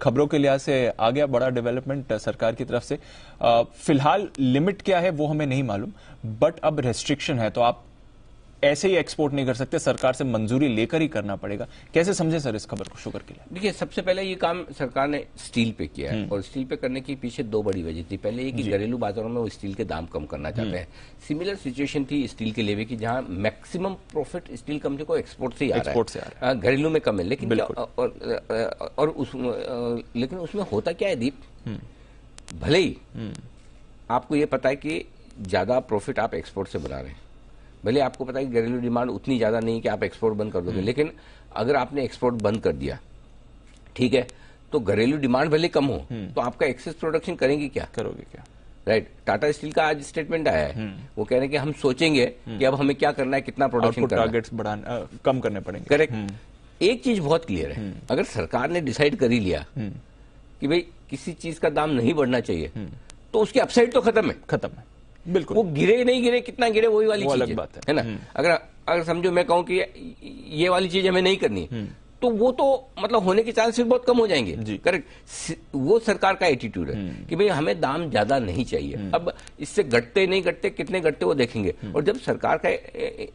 खबरों के लिहाज से आ गया बड़ा डेवलपमेंट सरकार की तरफ से। फिलहाल लिमिट क्या है वो हमें नहीं मालूम, बट अब रेस्ट्रिक्शन है तो आप ऐसे ही एक्सपोर्ट नहीं कर सकते, सरकार से मंजूरी लेकर ही करना पड़ेगा। कैसे समझे सर इस खबर को शुगर के लिए? देखिए, सबसे पहले ये काम सरकार ने स्टील पे किया है और स्टील पे करने के पीछे दो बड़ी वजह थी। पहले ये कि घरेलू बाजारों में वो स्टील के दाम कम करना चाहते हैं। सिमिलर सिचुएशन थी स्टील के लेवे की, जहां मैक्सिमम प्रॉफिट स्टील कंपनी को एक्सपोर्ट से ही आ रहा है, घरेलू में कम है। लेकिन लेकिन उसमें होता क्या है दीप, भले ही आपको ये पता है कि ज्यादा प्रॉफिट आप एक्सपोर्ट से बना रहे हैं, भले आपको पता है कि घरेलू डिमांड उतनी ज्यादा नहीं कि आप एक्सपोर्ट बंद कर दोगे, लेकिन अगर आपने एक्सपोर्ट बंद कर दिया, ठीक है, तो घरेलू डिमांड भले कम हो तो आपका एक्सेस प्रोडक्शन करेंगे क्या, करोगे क्या? राइट। टाटा स्टील का आज स्टेटमेंट आया है, वो कह रहे हैं कि हम सोचेंगे कि अब हमें क्या करना है, कितना प्रोडक्शन करना है, टारगेट्स बढ़ाना, कम करने पड़ेंगे। करेक्ट। एक चीज बहुत क्लियर है, अगर सरकार ने डिसाइड कर ही लिया कि भाई किसी चीज का दाम नहीं बढ़ना चाहिए, तो उसकी अपसाइड तो खत्म है। बिल्कुल, वो गिरे नहीं गिरे, कितना गिरे वही वाली चीज अलग बात है ना। अगर समझो मैं कहूं कि ये वाली चीज हमें नहीं करनी, तो वो तो मतलब होने के चांसेस बहुत कम हो जाएंगे। करेक्ट। वो सरकार का एटीट्यूड है कि भाई हमें दाम ज्यादा नहीं चाहिए। अब इससे घटते नहीं घटते, कितने घटते वो देखेंगे, और जब सरकार का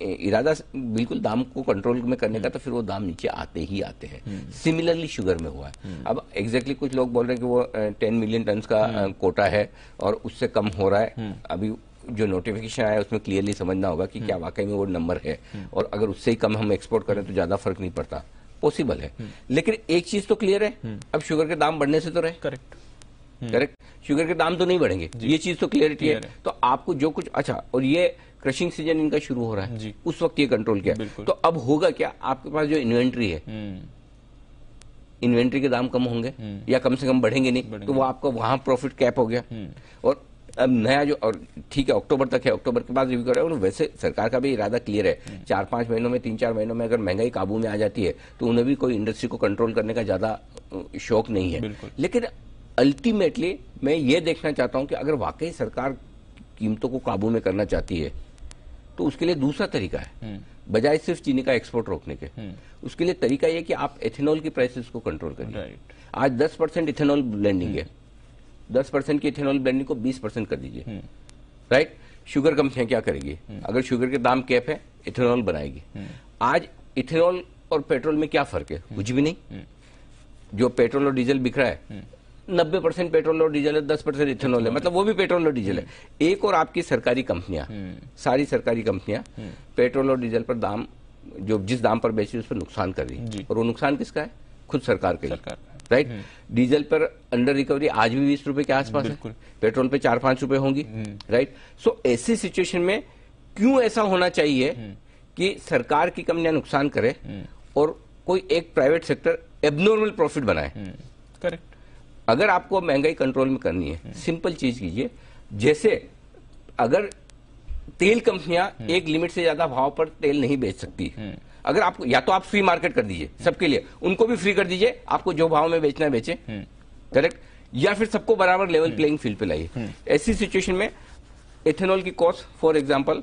इरादा बिल्कुल दाम को कंट्रोल में करने का, तो फिर वो दाम नीचे आते ही आते हैं। सिमिलरली शुगर में हुआ है। अब एग्जैक्टली कुछ लोग बोल रहे हैं कि वो 10 मिलियन टन का कोटा है और उससे कम हो रहा है। अभी जो नोटिफिकेशन आया उसमें क्लियरली समझना होगा कि क्या वाकई में वो नंबर है, और अगर उससे ही कम हम एक्सपोर्ट करें तो ज्यादा फर्क नहीं पड़ता, पॉसिबल है। लेकिन एक चीज तो क्लियर है, अब शुगर के दाम बढ़ने से तो रहे। करेक्ट। शुगर के दाम तो नहीं बढ़ेंगे, ये चीज तो क्लियरिटी है। तो आपको जो कुछ, अच्छा, और ये क्रशिंग सीजन इनका शुरू हो रहा है, उस वक्त ये कंट्रोल किया, तो अब होगा क्या, आपके पास जो इन्वेंट्री है, इन्वेंट्री के दाम कम होंगे या कम से कम बढ़ेंगे नहीं, तो वो आपका वहां प्रॉफिट कैप हो गया। और अब नया जो, और ठीक है अक्टूबर तक है, अक्टूबर के बाद रिव्यू करें। और वैसे सरकार का भी इरादा क्लियर है, 4-5 महीनों में, 3-4 महीनों में अगर महंगाई काबू में आ जाती है तो उन्हें भी कोई इंडस्ट्री को कंट्रोल करने का ज्यादा शौक नहीं है। लेकिन अल्टीमेटली मैं ये देखना चाहता हूं कि अगर वाकई सरकार कीमतों को काबू में करना चाहती है तो उसके लिए दूसरा तरीका है, बजाय सिर्फ चीनी का एक्सपोर्ट रोकने के। उसके लिए तरीका यह कि आप एथेनॉल की प्राइसेस को कंट्रोल करिए। आज 10% इथेनॉल ब्लेंडिंग है, 10% की इथेनॉल ब्लेंडिंग को 20% कर दीजिए। राइट। शुगर कंपनियां क्या करेगी, अगर शुगर के दाम कैप है, इथेनॉल बनाएगी। आज इथेनॉल और पेट्रोल में क्या फर्क है, कुछ भी नहीं। जो पेट्रोल और डीजल बिक रहा है, 90% पेट्रोल और डीजल है, 10% इथेनॉल है, मतलब वो भी पेट्रोल और डीजल है। एक और आपकी सरकारी कंपनियां, सारी सरकारी कंपनियां पेट्रोल और डीजल पर दाम, जो जिस दाम पर बेच रही है उस पर नुकसान कर रही है, और वो नुकसान किसका है, खुद सरकार का ही। राइट। डीजल पर अंडर रिकवरी आज भी 20 रुपए के आसपास है, पेट्रोल पे 4-5 रुपए होंगी। राइट। सो ऐसी सिचुएशन में क्यों ऐसा होना चाहिए कि सरकार की कंपनियां नुकसान करे और कोई एक प्राइवेट सेक्टर एबनॉर्मल प्रॉफिट बनाए। करेक्ट। अगर आपको महंगाई कंट्रोल में करनी है, सिंपल चीज कीजिए, जैसे अगर तेल कंपनियां एक लिमिट से ज्यादा भाव पर तेल नहीं बेच सकती, अगर आपको, या तो आप फ्री मार्केट कर दीजिए सबके लिए, उनको भी फ्री कर दीजिए, आपको जो भाव में बेचना है बेचे। करेक्ट। या फिर सबको बराबर लेवल प्लेइंग फील्ड पे लाइए। ऐसी सिचुएशन में एथेनॉल की कॉस्ट फॉर एग्जांपल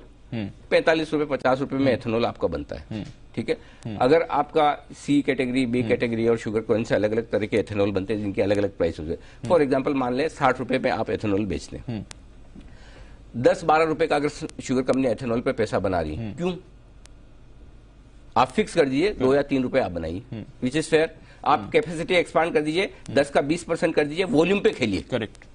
45 रुपए 50 रुपए में एथेनॉल आपका बनता है। ठीक है। अगर आपका सी कैटेगरी, बी कैटेगरी और शुगर कौन से अलग अलग तरह के एथेनॉल बनते हैं जिनके अलग अलग प्राइस होते हैं, फॉर एग्जाम्पल मान लें 60 रुपए में आप एथेनॉल बेचते हैं, 10-12 रुपए का अगर शुगर कंपनी एथेनॉल पे पैसा बना रही है, क्यों? आप फिक्स कर दीजिए 2 या 3 रुपए आप बनाइए, विच इज फेयर। आप कैपेसिटी एक्सपांड कर दीजिए, 10 का 20% कर दीजिए, वॉल्यूम पे खेलिए। करेक्ट।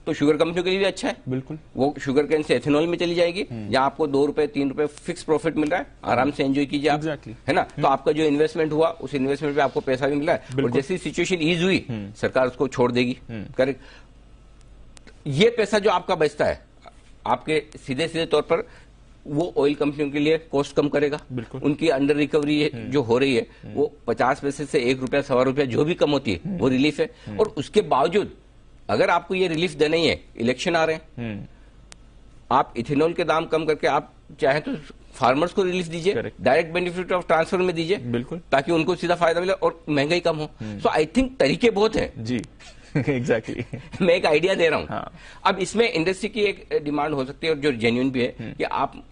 तो शुगर कंपनियों के लिए भी अच्छा है। बिल्कुल। वो शुगर कैन से एथेनॉल में चली जाएगी, जहां आपको 2 रुपए 3 रुपए फिक्स प्रॉफिट मिल रहा है, आराम से एंजॉय कीजिए आप। है ना। तो आपका जो इन्वेस्टमेंट हुआ, उस इन्वेस्टमेंट पे आपको पैसा भी मिल रहा है, और जैसी सिचुएशन ईज हुई, सरकार उसको छोड़ देगी। करेक्ट। ये पैसा जो आपका बचता है, आपके सीधे सीधे तौर पर वो ऑयल कंपनियों के लिए कॉस्ट कम करेगा। उनकी अंडर रिकवरी जो हो रही है, वो 50 पैसे से 1 रुपया 1.25 रुपया जो भी कम होती है, वो रिलीफ है। और उसके बावजूद अगर आपको ये रिलीफ देना ही है, इलेक्शन आ रहे हैं, आप इथेनॉल के दाम कम करके आप चाहे तो फार्मर्स को रिलीफ दीजिए, डायरेक्ट बेनिफिट ऑफ ट्रांसफर में दीजिए, बिल्कुल, ताकि उनको सीधा फायदा मिले और महंगाई कम हो। सो आई थिंक तरीके बहुत हैं जी। एग्जैक्टली। मैं एक आइडिया दे रहा हूं। हाँ। अब इसमें इंडस्ट्री की एक डिमांड हो सकती है, और जो जेन्युइन भी है, कि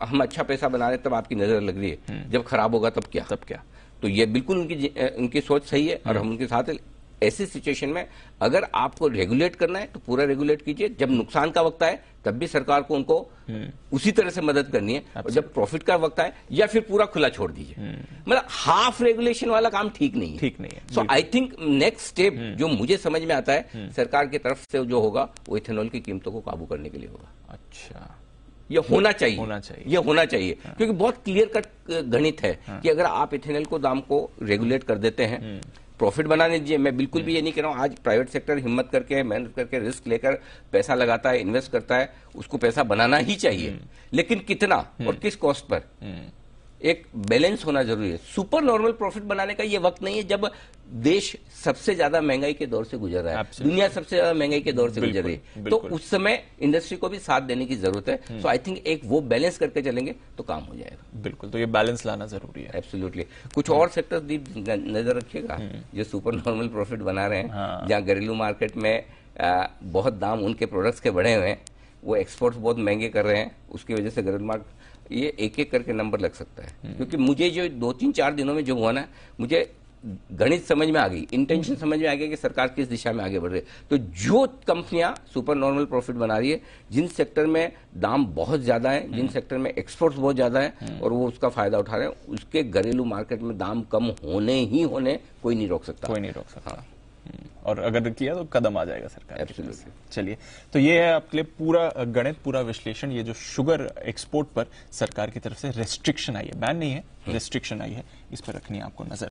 हम अच्छा पैसा बना रहे तब आपकी नजर लग रही है, जब खराब होगा तब क्या। तो ये बिल्कुल उनकी सोच सही है और हम उनके साथ है। ऐसी सिचुएशन में अगर आपको रेगुलेट करना है तो पूरा रेगुलेट कीजिए, जब नुकसान का वक्त आए तब भी सरकार को उनको उसी तरह से मदद करनी है, और जब प्रॉफिट का वक्त आए या फिर पूरा खुला छोड़ दीजिए। मतलब हाफ रेगुलेशन वाला काम ठीक नहीं है, ठीक नहीं है। सो आई थिंक नेक्स्ट स्टेप जो मुझे समझ में आता है सरकार की तरफ से जो होगा वो इथेनॉल की कीमतों को काबू करने के लिए होगा। अच्छा, ये होना चाहिए, ये होना चाहिए, क्योंकि बहुत क्लियर कट गणित है कि अगर आप इथेनॉल को दाम को रेगुलेट कर देते हैं, प्रॉफिट बनाने दीजिए। मैं बिल्कुल भी ये नहीं कह रहा हूं, आज प्राइवेट सेक्टर हिम्मत करके मेहनत करके रिस्क लेकर पैसा लगाता है, इन्वेस्ट करता है, उसको पैसा बनाना ही चाहिए, लेकिन कितना और किस कॉस्ट पर, एक बैलेंस होना जरूरी है। सुपर नॉर्मल प्रॉफिट बनाने का ये वक्त नहीं है जब देश सबसे ज्यादा महंगाई के दौर से गुजर रहा है, दुनिया सबसे ज्यादा महंगाई के दौर से गुजर रही है, तो उस समय इंडस्ट्री को भी साथ देने की जरूरत है। सो आई थिंक एक वो बैलेंस करके चलेंगे तो काम हो जाएगा। बिल्कुल, तो ये बैलेंस लाना जरूरी है। एब्सोल्युटली। कुछ और सेक्टर भी नजर रखिएगा जो सुपर नॉर्मल प्रॉफिट बना रहे हैं, जहां घरेलू मार्केट में बहुत दाम उनके प्रोडक्ट्स के बढ़े हुए हैं, वो एक्सपोर्ट्स बहुत महंगे कर रहे हैं, उसकी वजह से घरेलू मार्केट ये एक एक करके नंबर लग सकता है। क्योंकि मुझे जो 2-3-4 दिनों में जो हुआ ना, मुझे गणित समझ में आ गई, इंटेंशन समझ में आ गया कि सरकार किस दिशा में आगे बढ़ रही है। तो जो कंपनियां सुपर नॉर्मल प्रॉफिट बना रही है, जिन सेक्टर में दाम बहुत ज्यादा है, जिन सेक्टर में एक्सपोर्ट्स बहुत ज्यादा है और वो उसका फायदा उठा रहे हैं, उसके घरेलू मार्केट में दाम कम होने ही होने कोई नहीं रोक सकता। कोई नहीं रोक सकता। हाँ। और अगर किया तो कदम आ जाएगा सरकार। एब्सोल्युटली। चलिए, तो ये है आपके लिए पूरा गणित, पूरा विश्लेषण। ये जो शुगर एक्सपोर्ट पर सरकार की तरफ से रेस्ट्रिक्शन आई है, बैन नहीं है, रेस्ट्रिक्शन आई है, इस पर रखनी है आपको नजर।